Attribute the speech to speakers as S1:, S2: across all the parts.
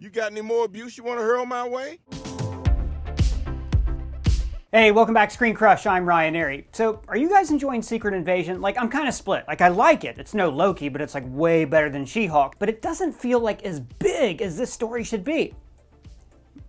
S1: You got any more abuse you want to hurl my way?
S2: Hey, welcome back, ScreenCrush. I'm Ryan. So, are you guys enjoying Secret Invasion? Like, I'm kind of split. Like, I like it. It's no Loki, but it's like way better than She-Hulk. But it doesn't feel like as big as this story should be.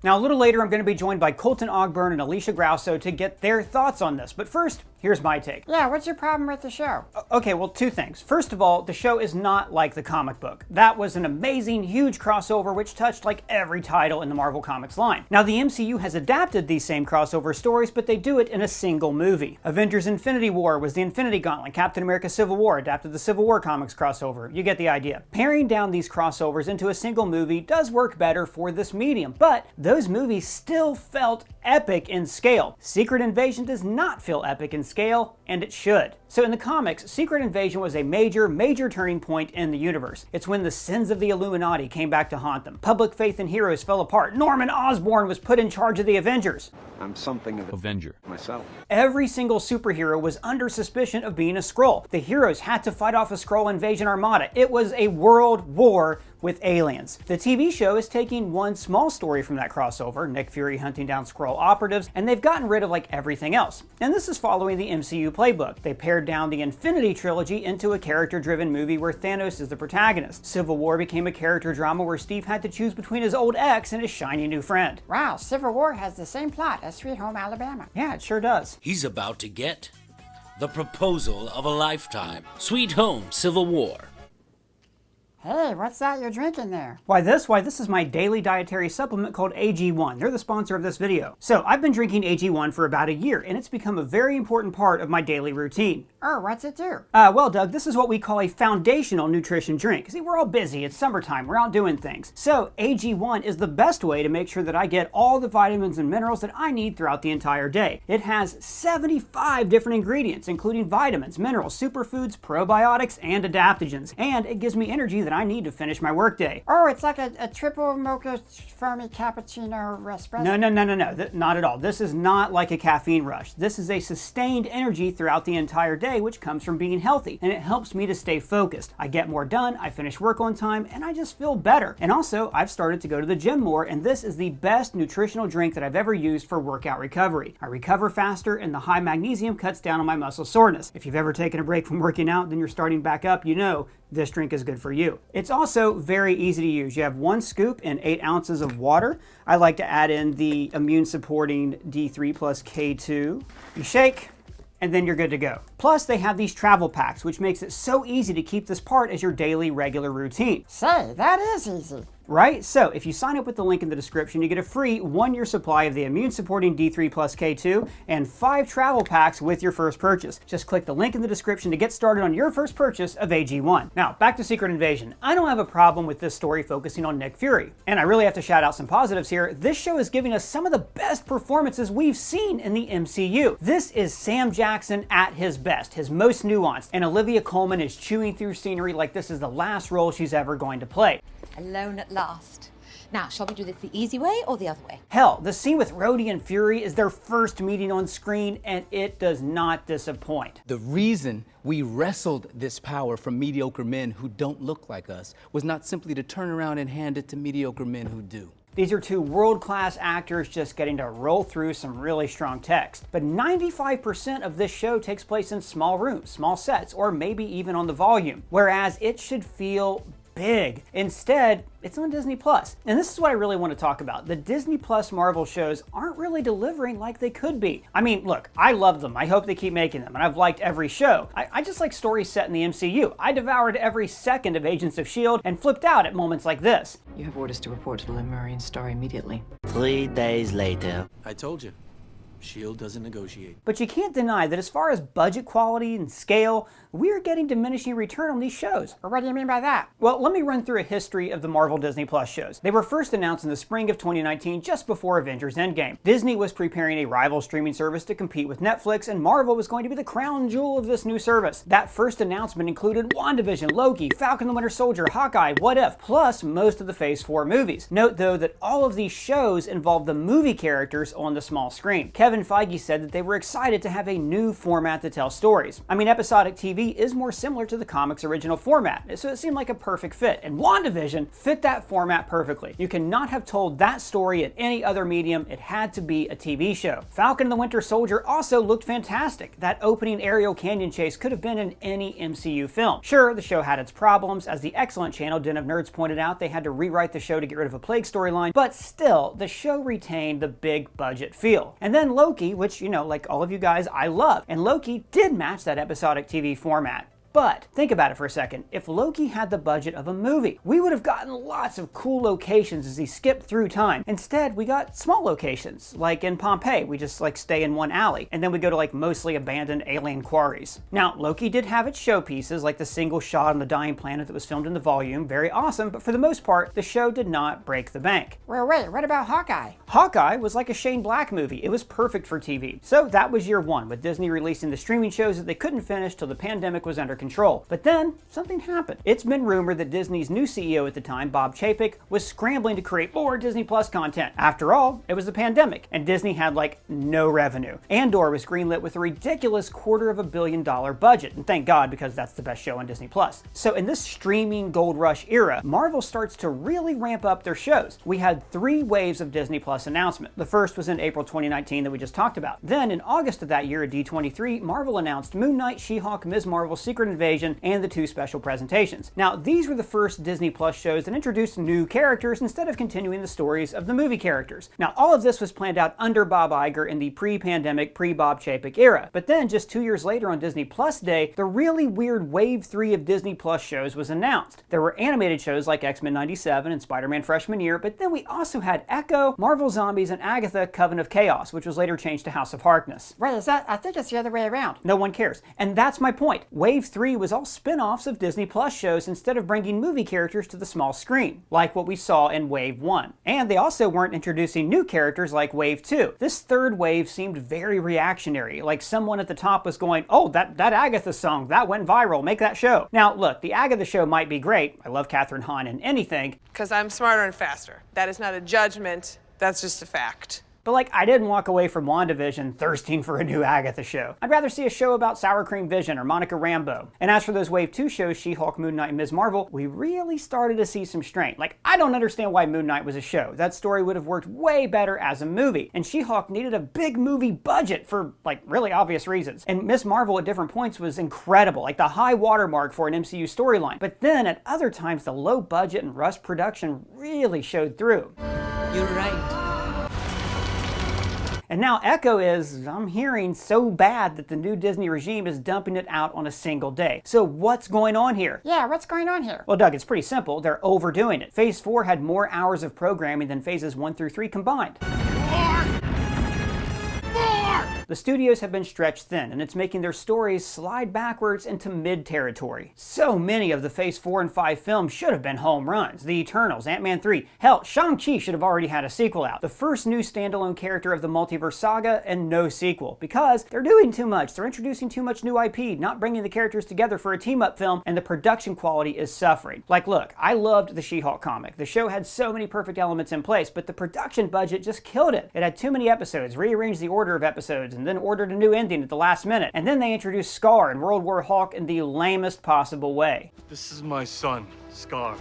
S2: Now, a little later, I'm going to be joined by Colton Ogburn and Alicia Grauso to get their thoughts on this. But first, here's my take.
S3: Yeah, what's your problem with the show?
S2: Okay, well, two things. First of all, the show is not like the comic book. That was an amazing, huge crossover which touched like every title in the Marvel Comics line. Now, the MCU has adapted these same crossover stories, but they do it in a single movie. Avengers Infinity War was the Infinity Gauntlet. Captain America Civil War adapted the Civil War comics crossover. You get the idea. Paring down these crossovers into a single movie does work better for this medium, but those movies still felt epic in scale. Secret Invasion does not feel epic in scale, and it should. So in the comics, Secret Invasion was a major turning point in the universe. It's when the sins of the Illuminati came back to haunt them. Public faith in heroes fell apart. Norman Osborn was put in charge of the Avengers.
S4: I'm something of an Avenger myself.
S2: Every single superhero was under suspicion of being a Skrull. The heroes had to fight off a Skrull invasion armada. It was a world war with aliens. The TV show is taking one small story from that crossover, Nick Fury hunting down Skrull operatives, and they've gotten rid of like everything else. And this is following the MCU playbook. They pared down the Infinity Trilogy into a character-driven movie where Thanos is the protagonist. Civil War became a character drama where Steve had to choose between his old ex and his shiny new friend.
S3: Wow, Civil War has the same plot as Sweet Home Alabama.
S2: Yeah, it sure does.
S5: He's about to get the proposal of a lifetime. Sweet Home Civil War.
S3: Hey, what's that you're drinking there?
S2: Why this is my daily dietary supplement called AG1. They're the sponsor of this video. So I've been drinking AG1 for about a year, and it's become a very important part of my daily routine.
S3: Oh, what's it do?
S2: Well, Doug, this is what we call a foundational nutrition drink. See, we're all busy. It's summertime. We're out doing things. So AG1 is the best way to make sure that I get all the vitamins and minerals that I need throughout the entire day. It has 75 different ingredients, including vitamins, minerals, superfoods, probiotics, and adaptogens. And it gives me energy that I need to finish my workday.
S3: Oh, it's like a triple mocha foamy cappuccino espresso?
S2: No, not at all. This is not like a caffeine rush. This is a sustained energy throughout the entire day, which comes from being healthy, and it helps me to stay focused. I get more done, I finish work on time, and I just feel better. And also, I've started to go to the gym more, and this is the best nutritional drink that I've ever used for workout recovery. I recover faster, and the high magnesium cuts down on my muscle soreness. If you've ever taken a break from working out, then you're starting back up, you know this drink is good for you. It's also very easy to use. You have 1 scoop and 8 ounces of water. I like to add in the immune supporting D3 plus K2. You shake, and then you're good to go. Plus, they have these travel packs, which makes it so easy to keep this part as your daily regular routine.
S3: Say, that is easy.
S2: Right? So if you sign up with the link in the description, you get a free 1-year supply of the immune supporting D3 plus K2 and 5 travel packs with your first purchase. Just click the link in the description to get started on your first purchase of AG1. Now, back to Secret Invasion. I don't have a problem with this story focusing on Nick Fury. And I really have to shout out some positives here. This show is giving us some of the best performances we've seen in the MCU. This is Sam Jackson at his best, his most nuanced, and Olivia Colman is chewing through scenery like this is the last role she's ever going to play.
S6: Alone at last. Now, shall we do this the easy way or the other way?
S2: Hell, the scene with Rhodey and Fury is their first meeting on screen, and it does not disappoint.
S7: The reason we wrestled this power from mediocre men who don't look like us was not simply to turn around and hand it to mediocre men who do.
S2: These are 2 world-class actors just getting to roll through some really strong text. But 95% of this show takes place in small rooms, small sets, or maybe even on the volume, whereas it should feel big. Instead, it's on Disney Plus. And this is what I really want to talk about. The Disney Plus Marvel shows aren't really delivering like they could be. I mean, look, I love them. I hope they keep making them, and I've liked every show. I just like stories set in the MCU. I devoured every second of Agents of S.H.I.E.L.D. and flipped out at moments like this.
S8: You have orders to report to the Lemurian Star immediately.
S5: 3 days later.
S9: I told you. S.H.I.E.L.D. doesn't negotiate.
S2: But you can't deny that as far as budget quality and scale, we are getting diminishing return on these shows.
S3: What do you mean by that?
S2: Well, let me run through a history of the Marvel Disney Plus shows. They were first announced in the spring of 2019, just before Avengers Endgame. Disney was preparing a rival streaming service to compete with Netflix, and Marvel was going to be the crown jewel of this new service. That first announcement included WandaVision, Loki, Falcon the Winter Soldier, Hawkeye, What If, plus most of the Phase 4 movies. Note, though, that all of these shows involve the movie characters on the small screen. Kevin Kevin Feige said that they were excited to have a new format to tell stories. I mean, episodic TV is more similar to the comics' original format, so it seemed like a perfect fit, and WandaVision fit that format perfectly. You cannot have told that story in any other medium, it had to be a TV show. Falcon and the Winter Soldier also looked fantastic. That opening aerial canyon chase could have been in any MCU film. Sure, the show had its problems. As the excellent channel Den of Nerds pointed out, they had to rewrite the show to get rid of a plague storyline, but still, the show retained the big budget feel. And then Loki, which, you know, like all of you guys, I love. And Loki did match that episodic TV format. But think about it for a second. If Loki had the budget of a movie, we would have gotten lots of cool locations as he skipped through time. Instead, we got small locations, like in Pompeii. We just like stay in one alley, and then we go to like mostly abandoned alien quarries. Now, Loki did have its showpieces, like the single shot on the dying planet that was filmed in the volume, very awesome, but for the most part, the show did not break the bank.
S3: Well, wait, what about Hawkeye?
S2: Hawkeye was like a Shane Black movie. It was perfect for TV. So that was year one, with Disney releasing the streaming shows that they couldn't finish till the pandemic was under control. But then, something happened. It's been rumored that Disney's new CEO at the time, Bob Chapek, was scrambling to create more Disney Plus content. After all, it was the pandemic, and Disney had like no revenue. Andor was greenlit with a ridiculous $250 million budget, and thank God, because that's the best show on Disney Plus. So in this streaming gold rush era, Marvel starts to really ramp up their shows. We had 3 waves of Disney Plus announcement. The first was in April 2019 that we just talked about. Then in August of that year at D23, Marvel announced Moon Knight, She-Hulk, Ms. Marvel, Secret Invasion, and the 2 special presentations. Now, these were the first Disney Plus shows that introduced new characters instead of continuing the stories of the movie characters. Now, all of this was planned out under Bob Iger in the pre-pandemic, pre-Bob Chapek era. But then, just 2 years later on Disney Plus Day, the really weird Wave 3 of Disney Plus shows was announced. There were animated shows like X-Men 97 and Spider-Man Freshman Year, but then we also had Echo, Marvel Zombies, and Agatha, Coven of Chaos, which was later changed to House of Harkness.
S3: Wait, is that? I think it's the other way around.
S2: No one cares. And that's my point. Wave 3 was all spin-offs of Disney Plus shows instead of bringing movie characters to the small screen, like what we saw in Wave 1. And they also weren't introducing new characters like Wave 2. This third wave seemed very reactionary, like someone at the top was going, oh, that Agatha song, that went viral, make that show. Now, look, the Agatha show might be great. I love Kathryn Hahn in anything.
S10: Because I'm smarter and faster. That is not a judgment, that's just a fact.
S2: But like, I didn't walk away from WandaVision thirsting for a new Agatha show. I'd rather see a show about Sour Cream Vision or Monica Rambeau. And as for those Wave 2 shows, She-Hulk, Moon Knight, and Ms. Marvel, we really started to see some strength. Like, I don't understand why Moon Knight was a show. That story would have worked way better as a movie. And She-Hulk needed a big movie budget for, like, really obvious reasons. And Ms. Marvel at different points was incredible, like the high watermark for an MCU storyline. But then at other times, the low budget and rushed production really showed through.
S8: You're right.
S2: And now Echo is, I'm hearing, so bad that the new Disney regime is dumping it out on a single day. So what's going on here?
S3: Yeah, what's going on here?
S2: Well, Doug, it's pretty simple. They're overdoing it. Phase 4 had more hours of programming than phases 1 through 3 combined. The studios have been stretched thin, and it's making their stories slide backwards into mid-territory. So many of the Phase 4 and 5 films should have been home runs. The Eternals, Ant-Man 3, hell, Shang-Chi should have already had a sequel out. The first new standalone character of the multiverse saga, and no sequel. Because they're doing too much. They're introducing too much new IP, not bringing the characters together for a team-up film, and the production quality is suffering. Like, look, I loved the She-Hulk comic. The show had so many perfect elements in place, but the production budget just killed it. It had too many episodes, rearranged the order of episodes, and then ordered a new ending at the last minute. And then they introduced Scar and World War Hulk in the lamest possible way.
S11: This is my son, Scar.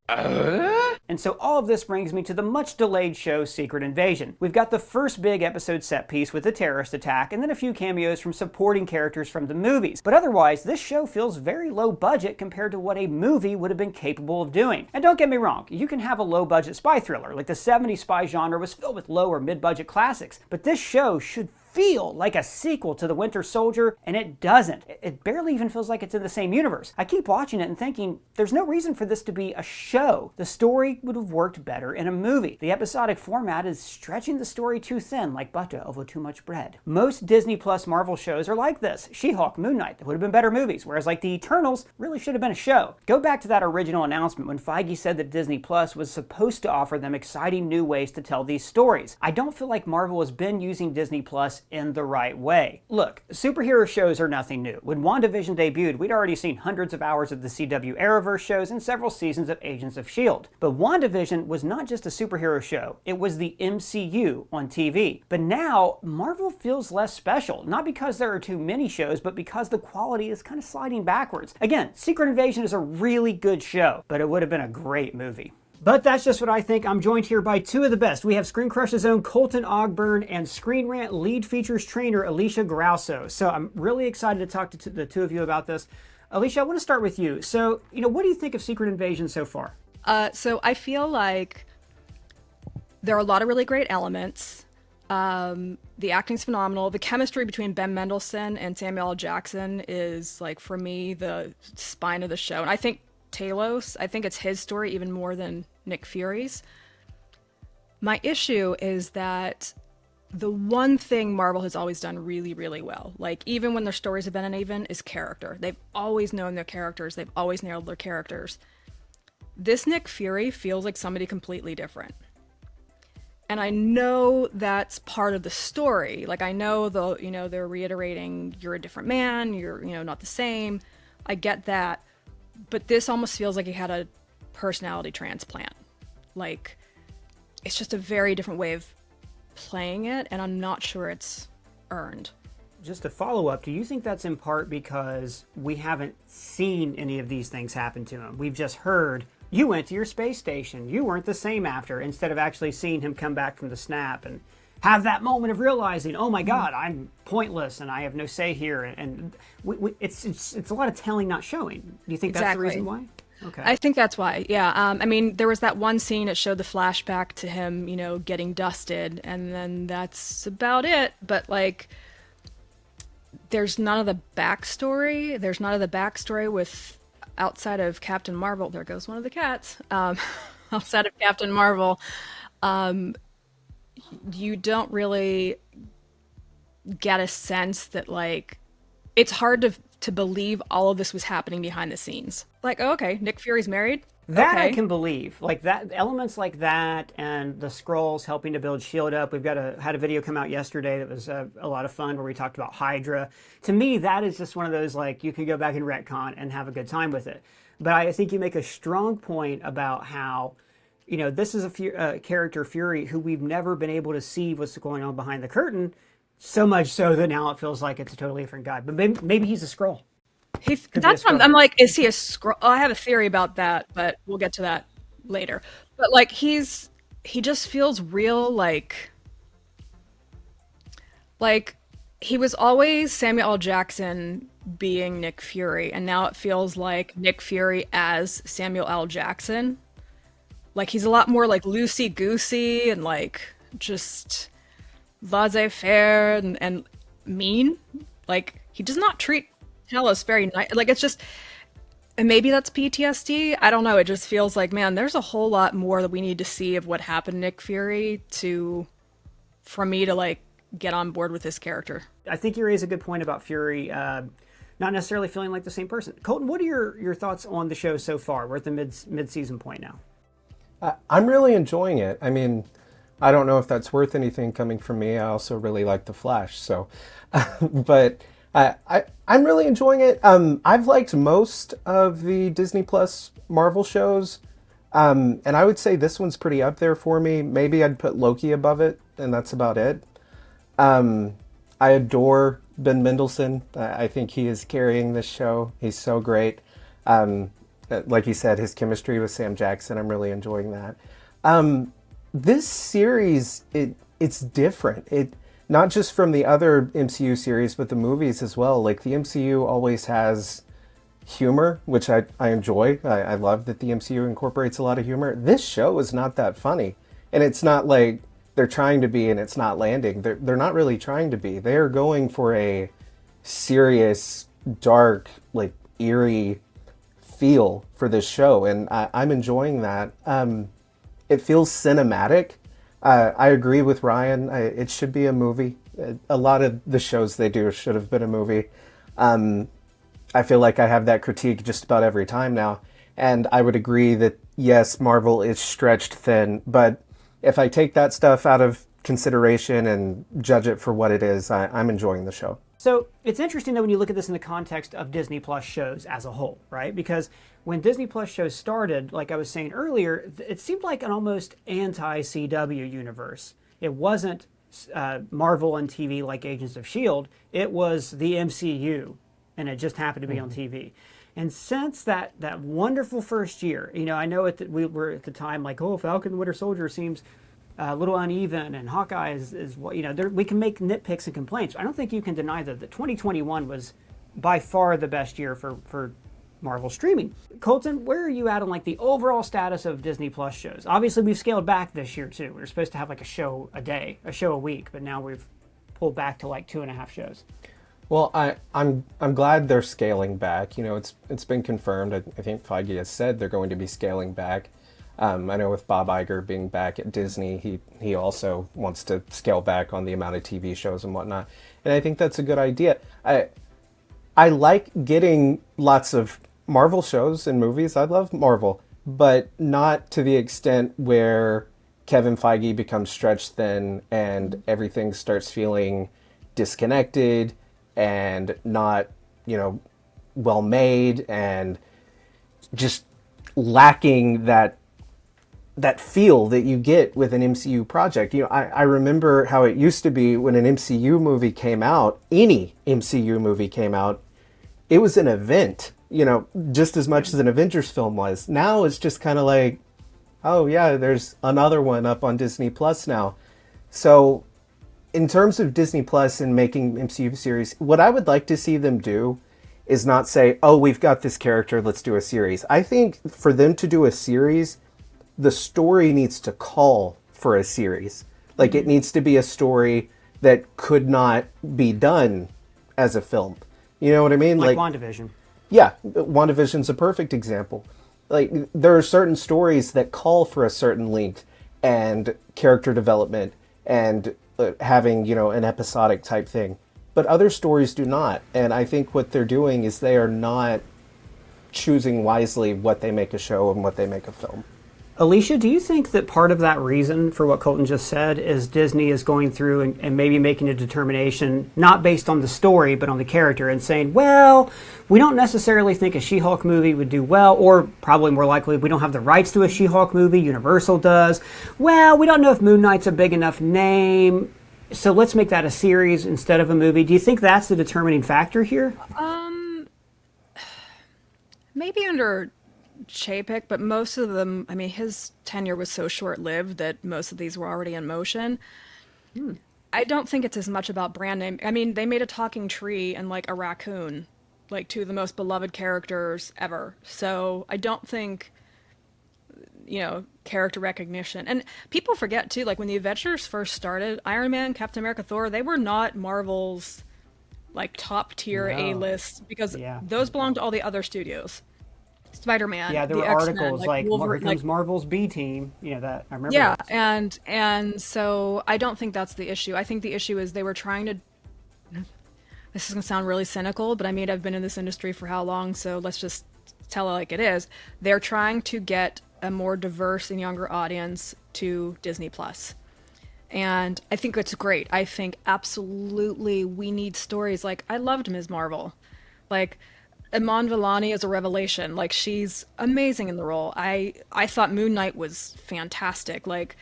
S2: And so all of this brings me to the much delayed show Secret Invasion. We've got the first big episode set piece with the terrorist attack, and then a few cameos from supporting characters from the movies. But otherwise, this show feels very low budget compared to what a movie would have been capable of doing. And don't get me wrong, you can have a low budget spy thriller, like the 70s spy genre was filled with low or mid-budget classics. But this show should feel like a sequel to The Winter Soldier, and it doesn't. It barely even feels like it's in the same universe. I keep watching it and thinking, there's no reason for this to be a show. The story would have worked better in a movie. The episodic format is stretching the story too thin, like butter over too much bread. Most Disney Plus Marvel shows are like this. She-Hulk, Moon Knight, that would have been better movies, whereas like the Eternals really should have been a show. Go back to that original announcement when Feige said that Disney Plus was supposed to offer them exciting new ways to tell these stories. I don't feel like Marvel has been using Disney Plus us in the right way. Look, superhero shows are nothing new. When WandaVision debuted, we'd already seen hundreds of hours of the CW Arrowverse shows and several seasons of Agents of S.H.I.E.L.D. But WandaVision was not just a superhero show, it was the MCU on TV. But now, Marvel feels less special, not because there are too many shows, but because the quality is kind of sliding backwards. Again, Secret Invasion is a really good show, but it would have been a great movie. But that's just what I think. I'm joined here by two of the best. We have ScreenCrush's own Colton Ogburn and Screen Rant lead features trainer Alicia Grauso. So I'm really excited to talk to the two of you about this. Alicia, I want to start with you. So, what do you think of Secret Invasion so far?
S12: So I feel like there are a lot of really great elements. The acting's phenomenal. The chemistry between Ben Mendelsohn and Samuel L. Jackson is, like, for me, the spine of the show. And I think Talos, I think it's his story even more than Nick Fury's. My issue is that the one thing Marvel has always done really, really well, like even when their stories have been uneven, is character. They've always known their characters. They've always nailed their characters. This Nick Fury feels like somebody completely different. And I know that's part of the story. Like, I know they're reiterating, you're a different man, you're, not the same. I get that. But this almost feels like he had a personality transplant. Like, it's just a very different way of playing it, and I'm not sure it's earned.
S2: Just to follow up, do you think that's in part because we haven't seen any of these things happen to him? We've just heard, you went to your space station, you weren't the same after, instead of actually seeing him come back from the snap and have that moment of realizing, oh my God, I'm pointless and I have no say here. And it's a lot of telling, not showing. Do you think that's the reason why? Okay.
S12: I think that's why, yeah. I mean, there was that one scene that showed the flashback to him, getting dusted, and then that's about it. But, like, there's none of the backstory. There's none of the backstory with, outside of Captain Marvel, there goes one of the cats, outside of Captain Marvel, you don't really get a sense that, like, it's hard to believe all of this was happening behind the scenes. Like, oh, okay, Nick Fury's married?
S2: That
S12: okay.
S2: I can believe. Like, that, elements like that and the Skrulls helping to build S.H.I.E.L.D. up. We've had a video come out yesterday that was a lot of fun where we talked about Hydra. To me, that is just one of those, like, you can go back and retcon and have a good time with it. But I think you make a strong point about how, this is a character, Fury, who we've never been able to see what's going on behind the curtain, so much so that now it feels like it's a totally different guy. But maybe he's a Skrull.
S12: That's what I'm like, is he a Skrull? I have a theory about that, but we'll get to that later. But, like, he just feels real, like he was always Samuel L. Jackson being Nick Fury, and now it feels like Nick Fury as Samuel L. Jackson. Like, he's a lot more, like, loosey-goosey and, like, just laissez-faire and mean. Like, he does not treat Talos very nice. Like, it's just, and maybe that's PTSD. I don't know. It just feels like, man, there's a whole lot more that we need to see of what happened to Nick Fury for me to, like, get on board with this character.
S2: I think you raise a good point about Fury not necessarily feeling like the same person. Colton, what are your thoughts on the show so far? We're at the mid-season point now.
S13: I'm really enjoying it. I mean, I don't know if that's worth anything coming from me. I also really like The Flash, so, but I'm really enjoying it. I've liked most of the Disney Plus Marvel shows, and I would say this one's pretty up there for me. Maybe I'd put Loki above it, and that's about it. I adore Ben Mendelsohn. I think he is carrying this show. He's so great. Like you said, his chemistry with Sam Jackson, I'm really enjoying that. This series, it's different. Not just from the other MCU series, but the movies as well. Like, the MCU always has humor, which I enjoy. I love that the MCU incorporates a lot of humor. This show is not that funny. And it's not like they're trying to be and it's not landing. They're not really trying to be. They're going for a serious, dark, like, eerie feel for this show, and I'm enjoying that. It feels cinematic. I agree with Ryan. It should be a movie. A lot of the shows they do should have been a movie. I feel like I have that critique just about every time now, and I would agree that yes, Marvel is stretched thin, but if I take that stuff out of consideration and judge it for what it is, I'm enjoying the show.
S2: So it's interesting though when you look at this in the context of Disney Plus shows as a whole, right? Because when Disney Plus shows started, like I was saying earlier, it seemed like an almost anti-CW universe. It wasn't Marvel on TV like Agents of S.H.I.E.L.D. It was the MCU, and it just happened to be on TV. And since that wonderful first year, you know, I know we were at the time like, oh, Falcon and Winter Soldier seems a little uneven, and Hawkeye is what, you know, we can make nitpicks and complaints. I don't think you can deny that 2021 was by far the best year for Marvel streaming. Colton, where are you at on like the overall status of Disney Plus shows? Obviously, we've scaled back this year too. We were supposed to have like a show a day, a show a week, but now we've pulled back to like 2.5 shows.
S13: Well, I'm glad they're scaling back. You know, it's been confirmed. I think Feige has said they're going to be scaling back. I know with Bob Iger being back at Disney, he also wants to scale back on the amount of TV shows and whatnot. And I think that's a good idea. I like getting lots of Marvel shows and movies. I love Marvel, but not to the extent where Kevin Feige becomes stretched thin and everything starts feeling disconnected and not, you know, well made and just lacking that feel that you get with an MCU project. You know, I remember how it used to be when an MCU movie came out, any MCU movie came out, it was an event, you know, just as much as an Avengers film was. Now it's just kind of like, oh yeah, there's another one up on Disney Plus now. So in terms of Disney Plus and making MCU series, what I would like to see them do is not say, oh, we've got this character, let's do a series. I think for them to do a series, the story needs to call for a series. Like, it needs to be a story that could not be done as a film. You know what I mean?
S2: Like WandaVision.
S13: Yeah, WandaVision's a perfect example. Like, there are certain stories that call for a certain length and character development and having, you know, an episodic type thing. But other stories do not. And I think what they're doing is they are not choosing wisely what they make a show and what they make a film.
S2: Alicia, do you think that part of that reason for what Colton just said is Disney is going through and maybe making a determination, not based on the story, but on the character, and saying, well, we don't necessarily think a She-Hulk movie would do well, or probably more likely, we don't have the rights to a She-Hulk movie, Universal does. Well, we don't know if Moon Knight's a big enough name, so let's make that a series instead of a movie. Do you think that's the determining factor here?
S12: Maybe under Chapek, but most of them, I mean, his tenure was so short-lived that most of these were already in motion. I don't think it's as much about brand name. I mean, they made a talking tree and like a raccoon, like two of the most beloved characters ever. So I don't think, you know, character recognition. And people forget too, like when the Avengers first started, Iron Man, Captain America, Thor, they were not Marvel's like top tier A-list, because those belong to all the other studios. Spider-Man.
S2: Yeah, there were articles like here comes Marvel's B team. You know that I remember.
S12: Yeah,
S2: that.
S12: and so I don't think that's the issue. I think the issue is they were trying to. This is gonna sound really cynical, but I mean I've been in this industry for how long? So let's just tell it like it is. They're trying to get a more diverse and younger audience to Disney Plus, and I think it's great. I think absolutely we need stories. Like I loved Ms. Marvel, like. Iman Vellani is a revelation. Like, she's amazing in the role. I thought Moon Knight was fantastic. Like,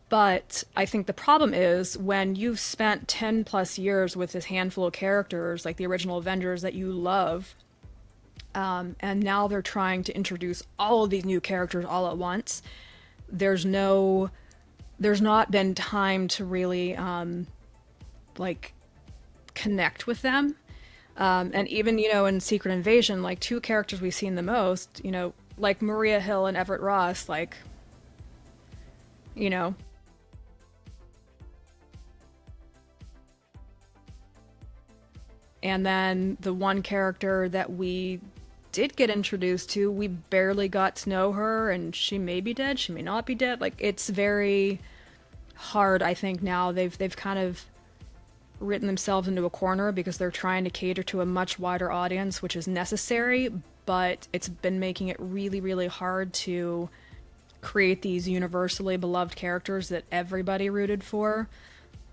S12: but I think the problem is when you've spent 10 plus years with this handful of characters, like the original Avengers that you love, and now they're trying to introduce all of these new characters all at once. There's not been time to really, like, connect with them. And even, you know, in Secret Invasion, like two characters we've seen the most, you know, like Maria Hill and Everett Ross, like, you know. And then the one character that we did get introduced to, we barely got to know her, and she may be dead, she may not be dead. Like, it's very hard, I think, now. They've kind of written themselves into a corner because they're trying to cater to a much wider audience, which is necessary, but it's been making it really, really hard to create these universally beloved characters that everybody rooted for,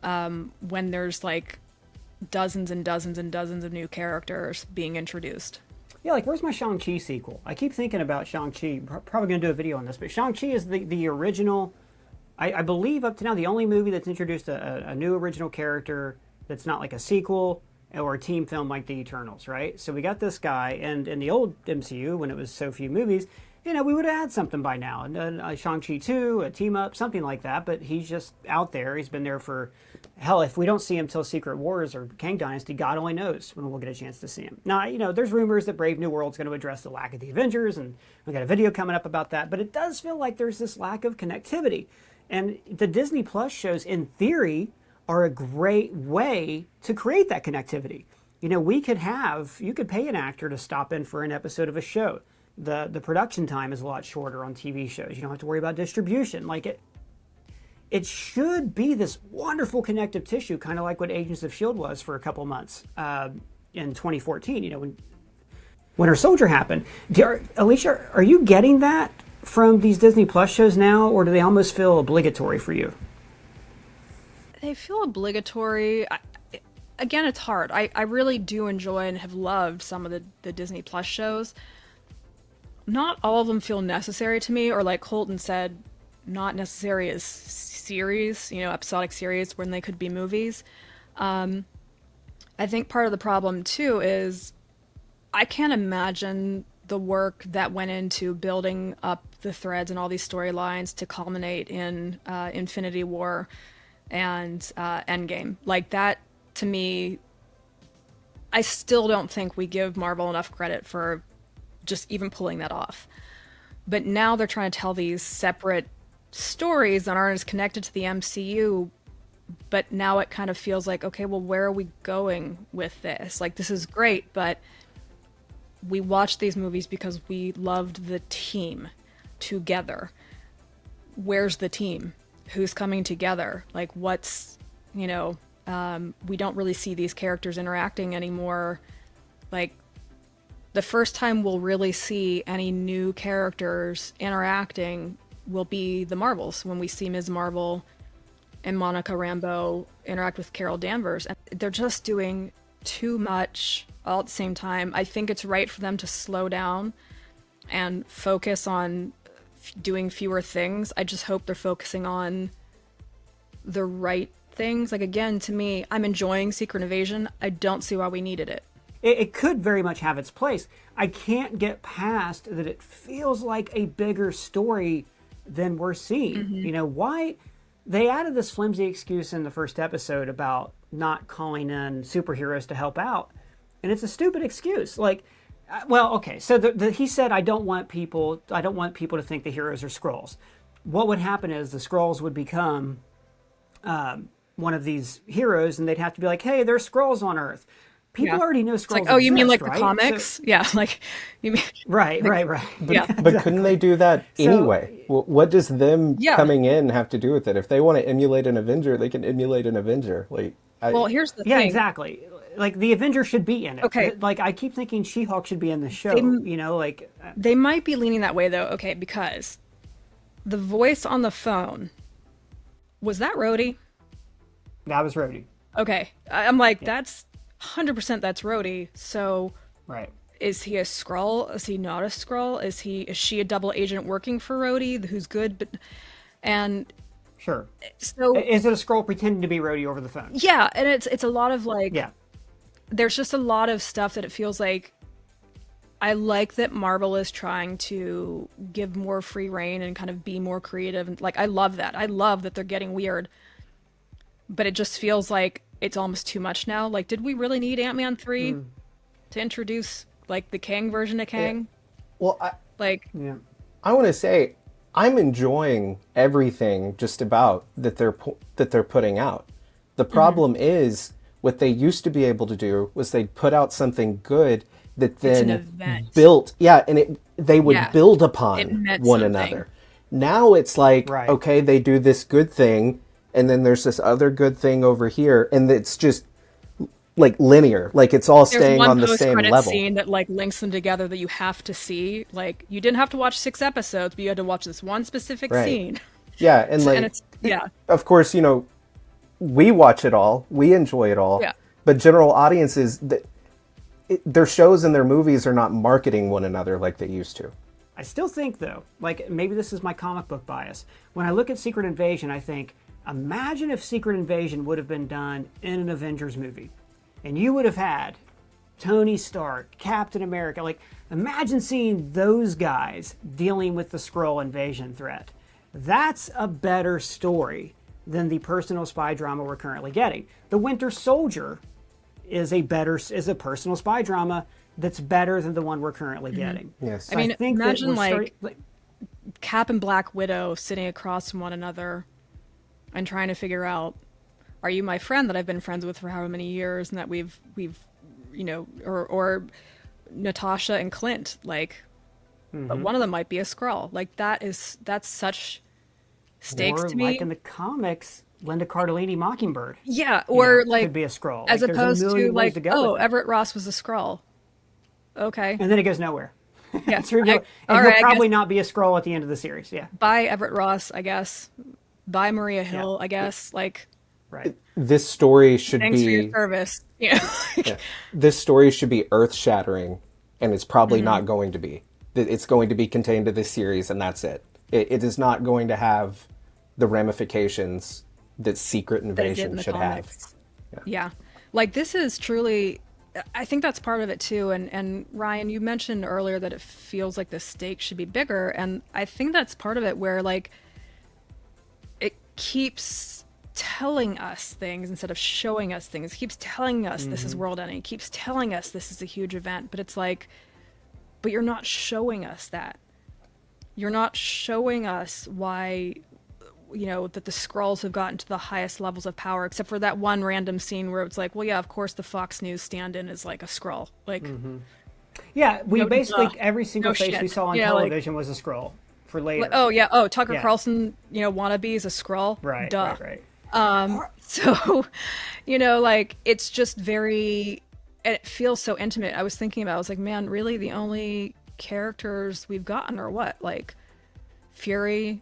S12: when there's like dozens and dozens and dozens of new characters being introduced.
S2: Yeah, like, where's my Shang-Chi sequel? I keep thinking about Shang-Chi. Probably going to do a video on this, but Shang-Chi is the original, I believe up to now, the only movie that's introduced a new original character that's not like a sequel or a team film like the Eternals, right? So we got this guy, and in the old MCU, when it was so few movies, you know, we would have had something by now. A Shang-Chi 2, a team-up, something like that, but he's just out there. He's been there for, hell, if we don't see him till Secret Wars or Kang Dynasty, God only knows when we'll get a chance to see him. Now, you know, there's rumors that Brave New World's going to address the lack of the Avengers, and we got a video coming up about that, but it does feel like there's this lack of connectivity. And the Disney Plus shows, in theory, are a great way to create that connectivity. You know, you could pay an actor to stop in for an episode of a show. The production time is a lot shorter on TV shows. You don't have to worry about distribution. Like, it should be this wonderful connective tissue, kind of like what Agents of S.H.I.E.L.D. was for a couple months in 2014, you know, when Winter Soldier happened. Alicia, are you getting that from these Disney Plus shows now, or do they almost feel obligatory for you?
S12: They feel obligatory. Again, it's hard. I really do enjoy and have loved some of the Disney Plus shows. Not all of them feel necessary to me, or like Colton said, not necessary as series, you know, episodic series when they could be movies. I think part of the problem too is I can't imagine the work that went into building up the threads and all these storylines to culminate in Infinity War and Endgame. Like, that, to me, I still don't think we give Marvel enough credit for just even pulling that off. But now they're trying to tell these separate stories that aren't as connected to the MCU, but now it kind of feels like, okay, well, where are we going with this? Like, this is great, but we watched these movies because we loved the team together. Where's the team? Who's coming together? Like, what's, you know, we don't really see these characters interacting anymore. Like, the first time we'll really see any new characters interacting will be the Marvels, when we see Ms. Marvel and Monica Rambeau interact with Carol Danvers. And they're just doing too much all at the same time. I think it's right for them to slow down and focus on doing fewer things. I just hope they're focusing on the right things. Like, again, to me, I'm enjoying Secret Invasion. I don't see why we needed it.
S2: It could very much have its place. I can't get past that it feels like a bigger story than we're seeing. Mm-hmm. You know, why they added this flimsy excuse in the first episode about not calling in superheroes to help out. And it's a stupid excuse. Like, well, okay, so he said, I don't want people to think the heroes are Skrulls. What would happen is the Skrulls would become one of these heroes, and they'd have to be like, hey, there's Skrulls on Earth. People already know Skrulls
S12: like, oh, you mean like
S2: right?
S12: the comics? So, yeah, like, you mean...
S2: Right.
S13: But couldn't they do that anyway? What does them coming in have to do with it? If they want to emulate an Avenger, they can emulate an Avenger. Like,
S12: well, here's the thing.
S2: Yeah, exactly. Like, the Avenger should be in it.
S12: Okay.
S2: Like, I keep thinking She-Hulk should be in the show, you know, like...
S12: They might be leaning that way, though, okay, because the voice on the phone, was that Rhodey?
S2: That was Rhodey.
S12: Okay. I'm like, that's 100% that's Rhodey, so...
S2: Right.
S12: Is he a Skrull? Is he not a Skrull? Is she a double agent working for Rhodey who's good? And
S2: sure.
S12: So
S2: is it a Skrull pretending to be Rhodey over the phone?
S12: Yeah, and it's a lot of like there's just a lot of stuff that it feels like I like that Marvel is trying to give more free reign and kind of be more creative, and like I love that. I love that they're getting weird. But it just feels like it's almost too much now. Like, did we really need Ant-Man 3 to introduce like the Kang version of Kang?
S13: Yeah. Well, I want to say I'm enjoying everything just about that they're putting out. The problem is what they used to be able to do was they'd put out something good that then built, and they would build upon one another. Now it's like, okay, they do this good thing, and then there's this other good thing over here, and it's just like linear, like it's all
S12: There's
S13: staying
S12: one
S13: on the same
S12: post-credit
S13: level.
S12: scene that like links them together that you have to see. Like you didn't have to watch 6 episodes, but you had to watch this one specific scene.
S13: Yeah, and like,
S12: and it's,
S13: of course, you know, we watch it all, we enjoy it all, but general audiences, their shows and their movies are not marketing one another like they used to.
S2: I still think, though, like maybe this is my comic book bias. When I look at Secret Invasion, I think, imagine if Secret Invasion would have been done in an Avengers movie. And you would have had Tony Stark, Captain America. Like, imagine seeing those guys dealing with the Skrull invasion threat. That's a better story than the personal spy drama we're currently getting. The Winter Soldier is a personal spy drama that's better than the one we're currently getting.
S13: Yes.
S2: So
S12: I mean,
S2: think
S12: imagine like Cap and Black Widow sitting across from one another and trying to figure out, are you my friend that I've been friends with for however many years, and that we've you know, or Natasha and Clint, like one of them might be a Skrull. Like that's such stakes
S2: or
S12: to me.
S2: Like in the comics, Linda Cardellini Mockingbird.
S12: Yeah, or like
S2: could be a Skrull.
S12: as
S2: like,
S12: opposed to like,
S2: oh,
S12: Everett Ross was a Skrull. Okay.
S2: And then it goes nowhere.
S12: Yeah.
S2: And he'll probably not be a Skrull at the end of the series. Yeah.
S12: Bye, Everett Ross, I guess. Bye, Maria Hill, I guess. Like,
S2: right.
S13: This story should
S12: thanks
S13: be
S12: for your service. Yeah.
S13: This story should be earth-shattering, and it's probably not going to be. It's going to be contained to this series, and that's it. It is not going to have the ramifications that Secret Invasion should have.
S12: Yeah. Like, this is truly, I think that's part of it too. And Ryan, you mentioned earlier that it feels like the stakes should be bigger. And I think that's part of it, where like it keeps telling us things instead of showing us things. It keeps telling us this is world ending. It keeps telling us this is a huge event. But it's like, but you're not showing us that. You're not showing us why, you know, that the Skrulls have gotten to the highest levels of power, except for that one random scene where it's like, well, yeah, of course the Fox News stand-in is like a Skrull. Like,
S2: yeah, we basically every single face we saw on television was a Skrull for later.
S12: Like, oh yeah, Tucker Carlson, you know, wannabe is a Skrull.
S2: Right,
S12: duh.
S2: right.
S12: So, you know, like it's just very, and it feels so intimate. I was thinking about, I was like, man, really, the only characters we've gotten are what, like Fury,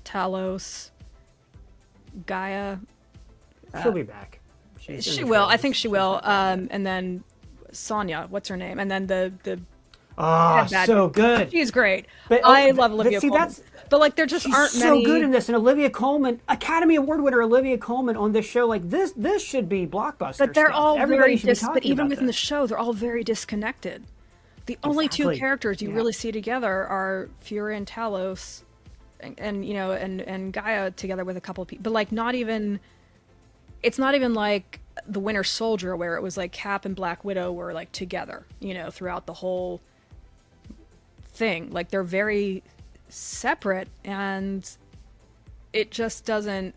S12: Talos, Gaia.
S2: She'll be back.
S12: She will. I think she will. And then Sonya, what's her name? And then the
S2: so good.
S12: She's great.
S2: But,
S12: I love Olivia Colman.
S2: That's,
S12: but like, there just aren't
S2: so
S12: many.
S2: Good in this. And Olivia Colman, Academy Award winner Olivia Colman on this show, like this should be blockbuster.
S12: But they're
S2: stuff.
S12: all
S2: Everybody
S12: very.
S2: should be
S12: But even within
S2: this.
S12: the show, they're all very disconnected. The only two characters you really see together are Fury and Talos, and you know, and Gaia together with a couple of people. But like, not even. It's not even like the Winter Soldier, where it was like Cap and Black Widow were like together, you know, throughout the whole thing. Like, they're very separate, and it just doesn't.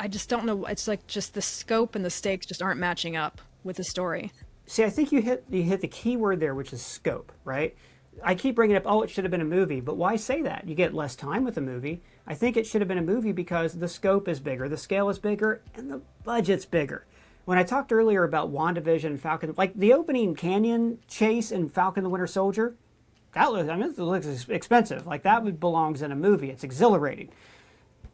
S12: I just don't know. It's like just the scope and the stakes just aren't matching up with the story.
S2: See, I think you hit the key word there, which is scope, right? I keep bringing up, oh, it should have been a movie, but why say that? You get less time with a movie. I think it should have been a movie because the scope is bigger, the scale is bigger, and the budget's bigger. When I talked earlier about WandaVision and Falcon, like the opening canyon chase in Falcon the Winter Soldier, it looks expensive. Like that belongs in a movie. It's exhilarating.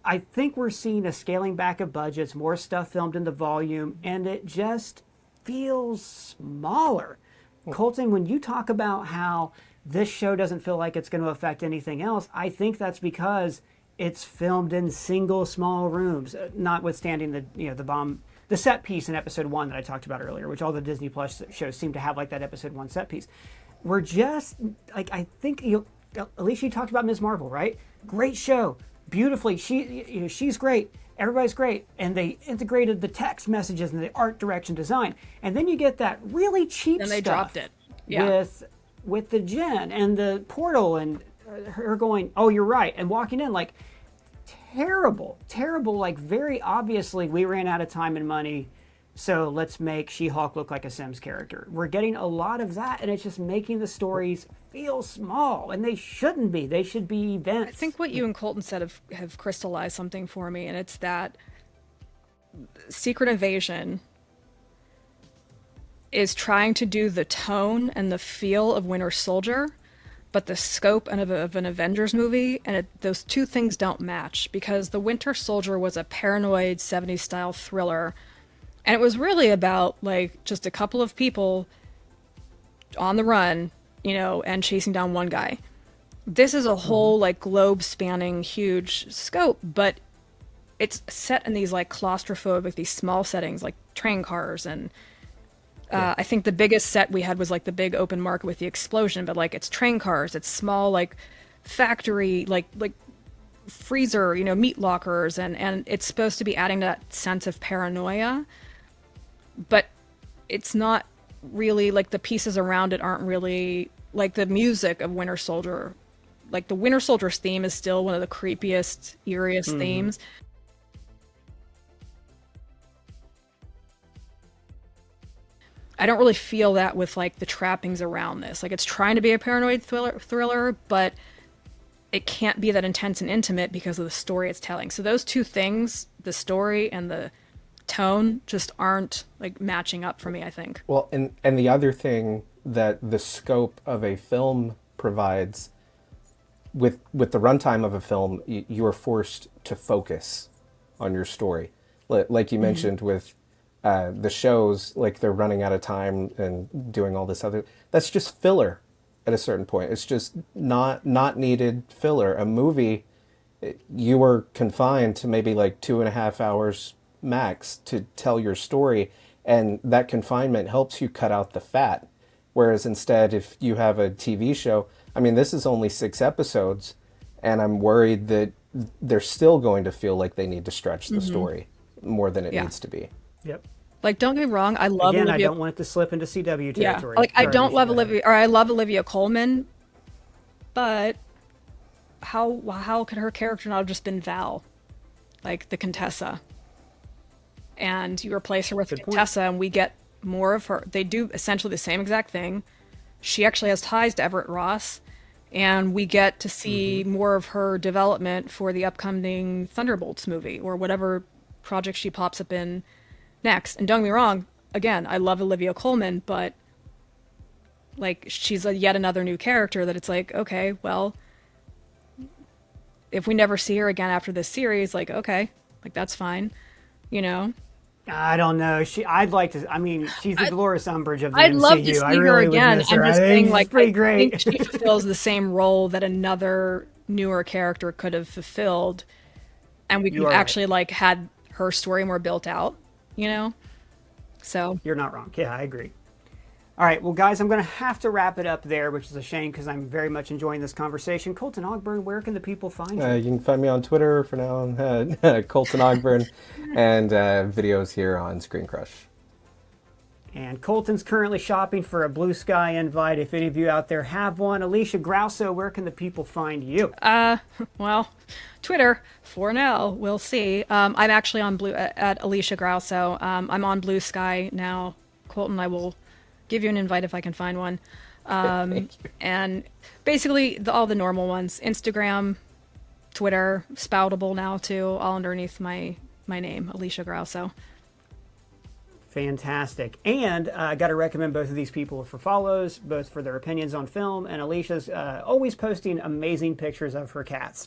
S2: I think we're seeing a scaling back of budgets, more stuff filmed in the volume, and it just feels smaller. Colton, when you talk about how this show doesn't feel like it's going to affect anything else, I think that's because it's filmed in single small rooms, notwithstanding the set piece in episode 1 that I talked about earlier, which all the Disney Plus shows seem to have, like that episode 1 set piece. We're just like, I think Alicia, you talked about Ms. Marvel, right? Great show, beautifully. She's great. Everybody's great, and they integrated the text messages and the art direction design, and then you get that really cheap
S12: and they
S2: stuff
S12: dropped it.
S2: with the Jen and the portal and her going, oh, you're right, and walking in like terrible, like very obviously we ran out of time and money, so let's make She-Hulk look like a Sims character. We're getting a lot of that, and it's just making the stories feel small, and they shouldn't be. They should be events.
S12: I think what you and Colton said have crystallized something for me, and it's that Secret Invasion is trying to do the tone and the feel of Winter Soldier, but the scope of an Avengers movie, and those two things don't match, because the Winter Soldier was a paranoid 70s style thriller, and it was really about like just a couple of people on the run, you know, and chasing down one guy. This is a whole like globe spanning huge scope, but it's set in these like claustrophobic, these small settings like train cars, and I think the biggest set we had was like the big open market with the explosion, but like it's train cars, it's small like factory, like freezer, you know, meat lockers, and it's supposed to be adding that sense of paranoia, but it's not really, like the pieces around it aren't really like the music of Winter Soldier. Like the Winter Soldier's theme is still one of the creepiest, eeriest themes. I don't really feel that with like the trappings around this. Like it's trying to be a paranoid thriller, but it can't be that intense and intimate because of the story it's telling. So those two things, the story and the tone, just aren't like matching up for me, I think.
S13: Well, and the other thing that the scope of a film provides, with the runtime of a film, you are forced to focus on your story. Like you mentioned with the shows, like they're running out of time and doing all this other, that's just filler at a certain point. It's just not needed filler. A movie, you are confined to maybe like 2.5 hours max to tell your story, and that confinement helps you cut out the fat. Whereas instead, if you have a TV show, I mean, this is only 6 episodes, and I'm worried that they're still going to feel like they need to stretch the story more than it needs to be.
S2: Yep.
S12: Like, don't get me wrong, I love
S2: Again,
S12: Olivia.
S2: I don't want it to slip into CW territory.
S12: Yeah, like I
S2: Sorry,
S12: don't love
S2: Alicia,
S12: Olivia, or I love Olivia Colman, but how could her character not have just been Val, like the Contessa? And you replace her with Contessa, and we get more of her. They do essentially the same exact thing. She actually has ties to Everett Ross, and we get to see more of her development for the upcoming Thunderbolts movie or whatever project she pops up in next. And don't get me wrong, again, I love Olivia Colman, but like she's yet another new character that it's like, okay, well, if we never see her again after this series, like, okay, like that's fine, you know?
S2: I don't know. I'd like to. I mean, she's the Dolores Umbridge of the
S12: I'd
S2: MCU.
S12: love to see
S2: I
S12: her
S2: really
S12: again.
S2: would miss her.
S12: I'm just saying, like,
S2: pretty
S12: I
S2: great.
S12: think she fulfills the same role that another newer character could have fulfilled, and we could have actually like had her story more built out, you know? So
S2: You're not wrong. Yeah, I agree. All right, well, guys, I'm going to have to wrap it up there, which is a shame because I'm very much enjoying this conversation. Colton Ogburn, where can the people find you?
S13: You can find me on Twitter for now, Colton Ogburn, and videos here on ScreenCrush.
S2: And Colton's currently shopping for a Blue Sky invite. If any of you out there have one, Alicia Grauso, where can the people find you?
S12: Well, Twitter for now. We'll see. I'm actually on at Alicia Grauso. I'm on Blue Sky now. Colton, I will give you an invite if I can find one. And basically all the normal ones: Instagram, Twitter, Spoutable now too, all underneath my name, Alicia Grauso.
S2: Fantastic. And I got to recommend both of these people for follows, both for their opinions on film, and Alicia's always posting amazing pictures of her cats,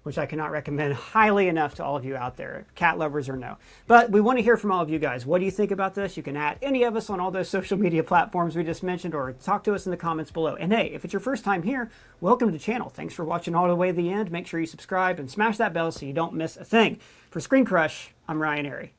S2: which I cannot recommend highly enough to all of you out there, cat lovers or no. But we want to hear from all of you guys. What do you think about this? You can add any of us on all those social media platforms we just mentioned, or talk to us in the comments below. And hey, if it's your first time here, welcome to the channel. Thanks for watching all the way to the end. Make sure you subscribe and smash that bell so you don't miss a thing. For ScreenCrush, I'm Ryan Airy.